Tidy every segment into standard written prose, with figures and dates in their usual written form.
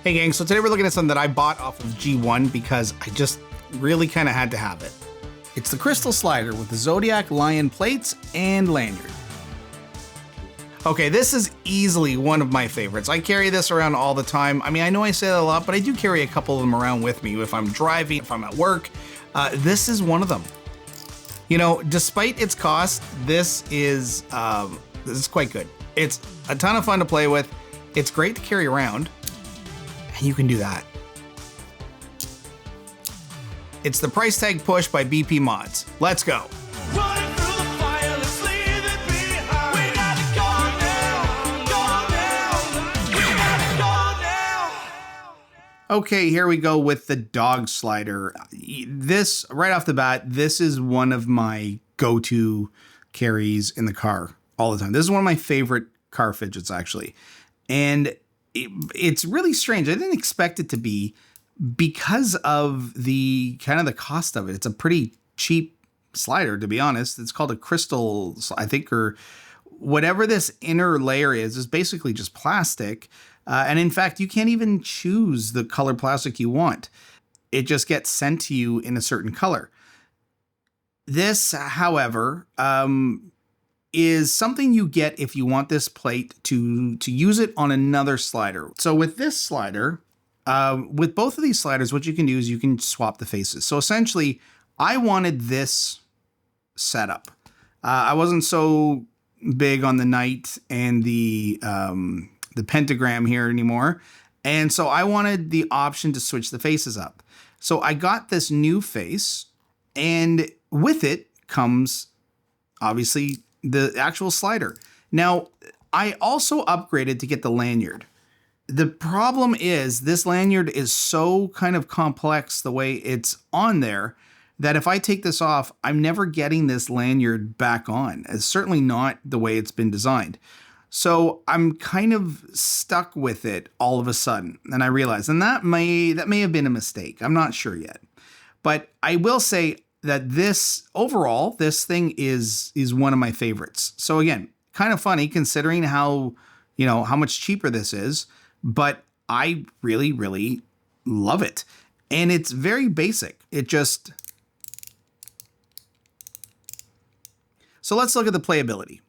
Hey gang, so today we're looking at something that I bought off of GEEONE because I just really kind of had to have it. It's the crystal slider with the Zodiac lion plates and lanyard. Okay, this is easily one of my favorites. I carry this around all the time. I mean, I know I say that a lot, but I do carry a couple of them around with me if I'm driving, if I'm at work. This is one of them. You know, despite its cost, this is quite good. It's a ton of fun to play with. It's great to carry around. And you can do that. It's the price tag push by BP Mods. Let's go. Okay, here we go with the dog slider. This, right off the bat, this is one of my go-to carries in the car all the time. This is one of my favorite car fidgets, actually. And it's really strange. I didn't expect it to be because of the kind of the cost of it. It's a pretty cheap slider, to be honest. It's called a crystal, I think, or whatever this inner layer is basically just plastic. And in fact, you can't even choose the color plastic you want. It just gets sent to you in a certain color. This, however, is something you get if you want this plate to use it on another slider. So with this slider, with both of these sliders, what you can do is you can swap the faces. So essentially, I wanted this setup. I wasn't so big on the knight and the pentagram here anymore. And so I wanted the option to switch the faces up. So I got this new face, and with it comes obviously the actual slider. Now, I also upgraded to get the lanyard. The problem is this lanyard is so kind of complex the way it's on there that if I take this off, I'm never getting this lanyard back on. It's certainly not the way it's been designed. So I'm kind of stuck with it all of a sudden. And I realize, and that may have been a mistake. I'm not sure yet. But I will say that this overall, this thing is one of my favorites. So again, kind of funny considering how much cheaper this is, but I really, really love it. And it's very basic. So let's look at the playability.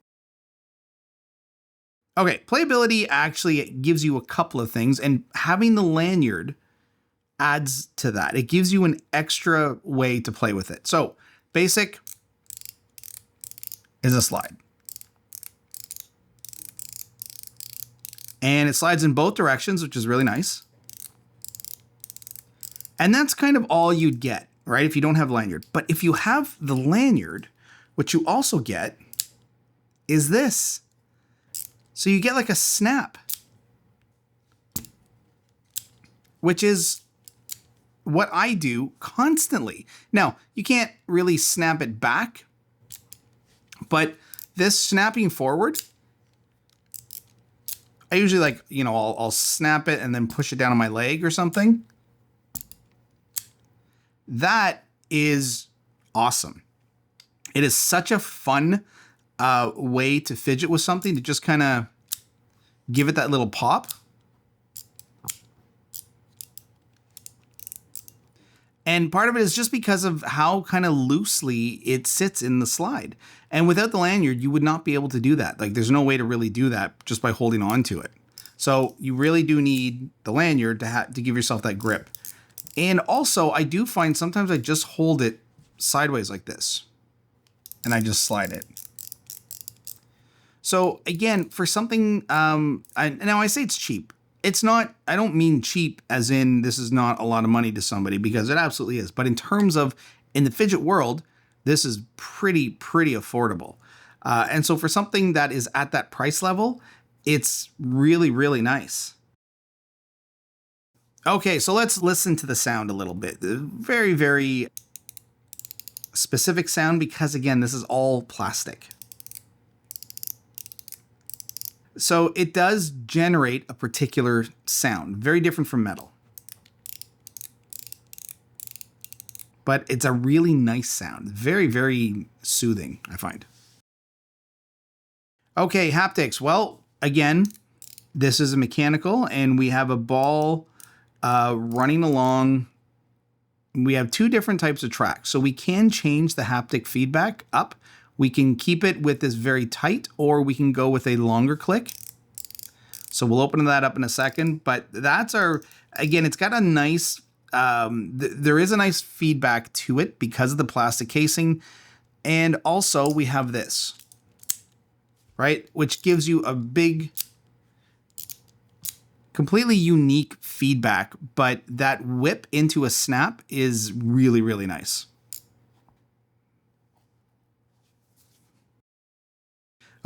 Okay, playability actually gives you a couple of things, and having the lanyard adds to that. It gives you an extra way to play with it. So basic is a slide. And it slides in both directions, which is really nice. And that's kind of all you'd get, right? If you don't have lanyard. But if you have the lanyard, what you also get is this. So you get like a snap, which is what I do constantly. Now, you can't really snap it back, but this snapping forward, I usually I'll snap it and then push it down on my leg or something. That is awesome. It is such a fun way to fidget with something, to just kind of give it that little pop. And part of it is just because of how kind of loosely it sits in the slide. And without the lanyard, you would not be able to do that. Like, there's no way to really do that just by holding on to it. So you really do need the lanyard to give yourself that grip. And also, I do find sometimes I just hold it sideways like this, and I just slide it. So again, for something, now I say it's cheap. It's not, I don't mean cheap as in this is not a lot of money to somebody, because it absolutely is. But in terms of in the fidget world, this is pretty affordable. And so for something that is at that price level, it's really, really nice. Okay, so let's listen to the sound a little bit. Very, very specific sound, because again, this is all plastic. So it does generate a particular sound, very different from metal. But it's a really nice sound. Very, very soothing, I find. Okay, haptics. Well, again, this is a mechanical, and we have a ball running along. We have two different types of tracks. So we can change the haptic feedback up. We can keep it with this very tight, or we can go with a longer click. So we'll open that up in a second, but that's our, again, it's got a nice, there is a nice feedback to it because of the plastic casing. And also we have this, right? Which gives you a big, completely unique feedback, but that whip into a snap is really, really nice.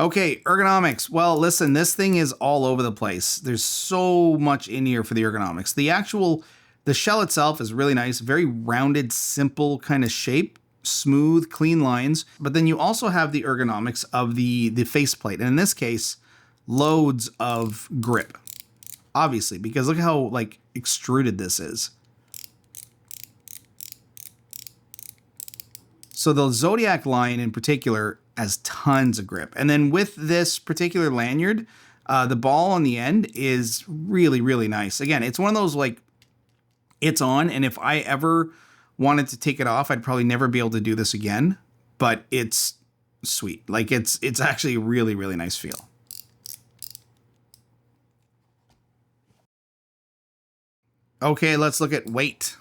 Okay, ergonomics. Well, listen, this thing is all over the place. There's so much in here for the ergonomics. The shell itself is really nice, very rounded, simple kind of shape, smooth, clean lines. But then you also have the ergonomics of the faceplate. And in this case, loads of grip, obviously, because look how like extruded this is. So the Zodiac line in particular has tons of grip. And then with this particular lanyard, the ball on the end is really, really nice. Again, it's one of those like, it's on, and if I ever wanted to take it off, I'd probably never be able to do this again, but it's sweet. Like it's actually a really, really nice feel. Okay, let's look at weight.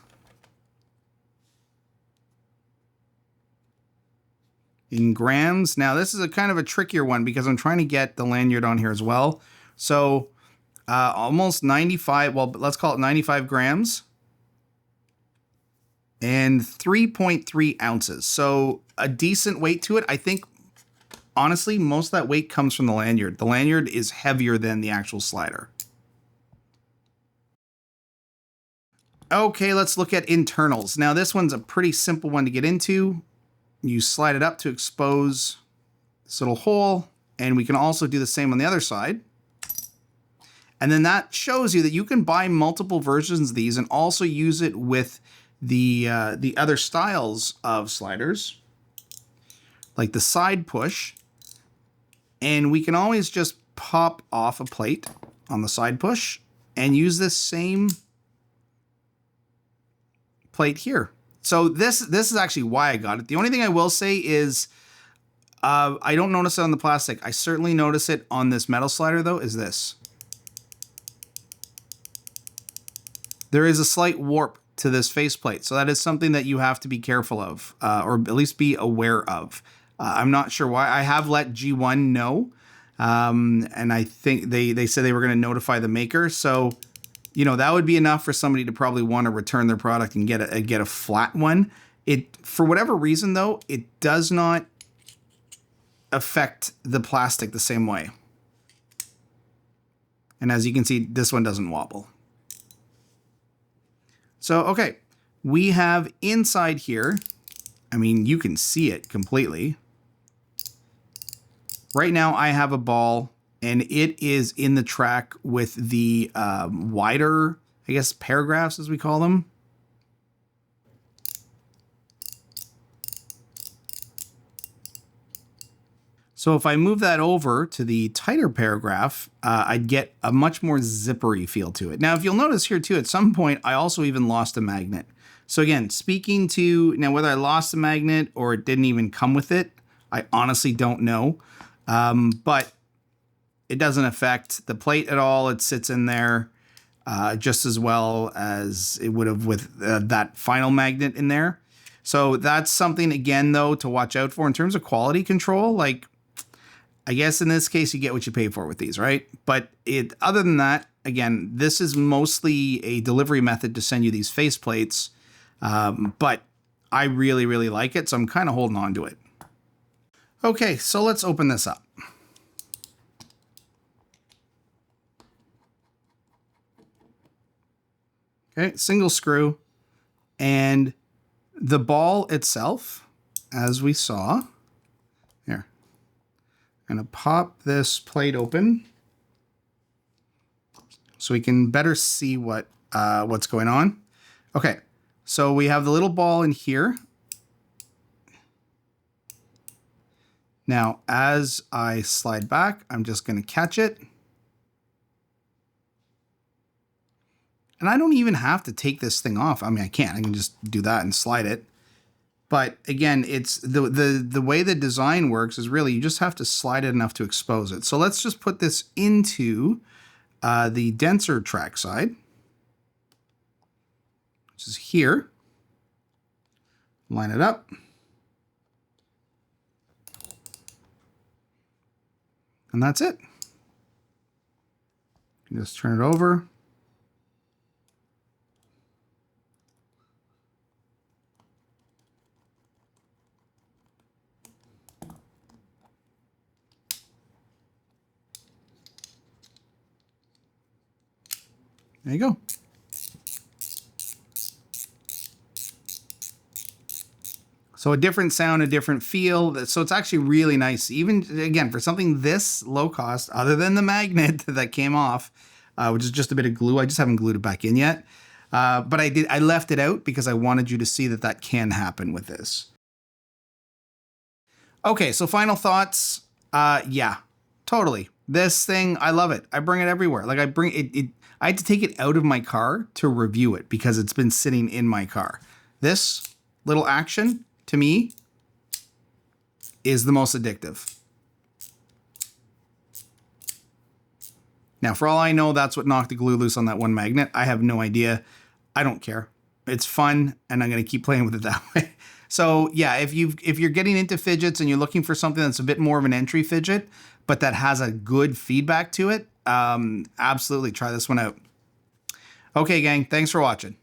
In grams. Now this is a kind of a trickier one because I'm trying to get the lanyard on here as well. So almost 95, well, let's call it 95 grams and 3.3 ounces. So a decent weight to it. I think honestly, most of that weight comes from the lanyard. The lanyard is heavier than the actual slider. Okay, let's look at internals. Now this one's a pretty simple one to get into. You slide it up to expose this little hole, and we can also do the same on the other side. And then that shows you that you can buy multiple versions of these and also use it with the other styles of sliders, like the side push. And we can always just pop off a plate on the side push and use this same plate here. So this is actually why I got it. The only thing I will say is I don't notice it on the plastic. I certainly notice it on this metal slider though, is this. There is a slight warp to this faceplate. So that is something that you have to be careful of, or at least be aware of. I'm not sure why. I have let GEEONE know. And I think they said they were going to notify the maker. So you know, that would be enough for somebody to probably want to return their product and get a flat one. For whatever reason though, it does not affect the plastic the same way. And as you can see, this one doesn't wobble. So, okay, we have inside here, I mean, you can see it completely. Right now I have a ball, and it is in the track with the wider, I guess, paragraphs as we call them. So if I move that over to the tighter paragraph, I'd get a much more zippery feel to it. Now, if you'll notice here too, at some point, I also even lost a magnet. So again, speaking to, now whether I lost the magnet or it didn't even come with it, I honestly don't know. But it doesn't affect the plate at all. It sits in there just as well as it would have with that final magnet in there. So that's something, again, though, to watch out for in terms of quality control. Like, I guess in this case, you get what you pay for with these, right? But other than that, again, this is mostly a delivery method to send you these faceplates. But I really, really like it, so I'm kind of holding on to it. Okay, so let's open this up. Okay, single screw, and the ball itself, as we saw, here, I'm gonna pop this plate open so we can better see what's going on. Okay, so we have the little ball in here. Now, as I slide back, I'm just gonna catch it. And I don't even have to take this thing off. I mean, I can just do that and slide it. But again, it's the way the design works is really you just have to slide it enough to expose it. So let's just put this into the denser track side, which is here. Line it up. And that's it. You just turn it over. There you go. So a different sound, a different feel. So it's actually really nice. Even, again, for something this low cost, other than the magnet that came off, which is just a bit of glue. I just haven't glued it back in yet. But I left it out because I wanted you to see that that can happen with this. Okay, so final thoughts. Yeah, totally. This thing, I love it. I bring it everywhere. Like I had to take it out of my car to review it because it's been sitting in my car. This little action, to me, is the most addictive. Now, for all I know, that's what knocked the glue loose on that one magnet. I have no idea. I don't care. It's fun, and I'm going to keep playing with it that way. So yeah, if you're getting into fidgets and you're looking for something that's a bit more of an entry fidget, but that has a good feedback to it, absolutely try this one out. Okay, gang, thanks for watching.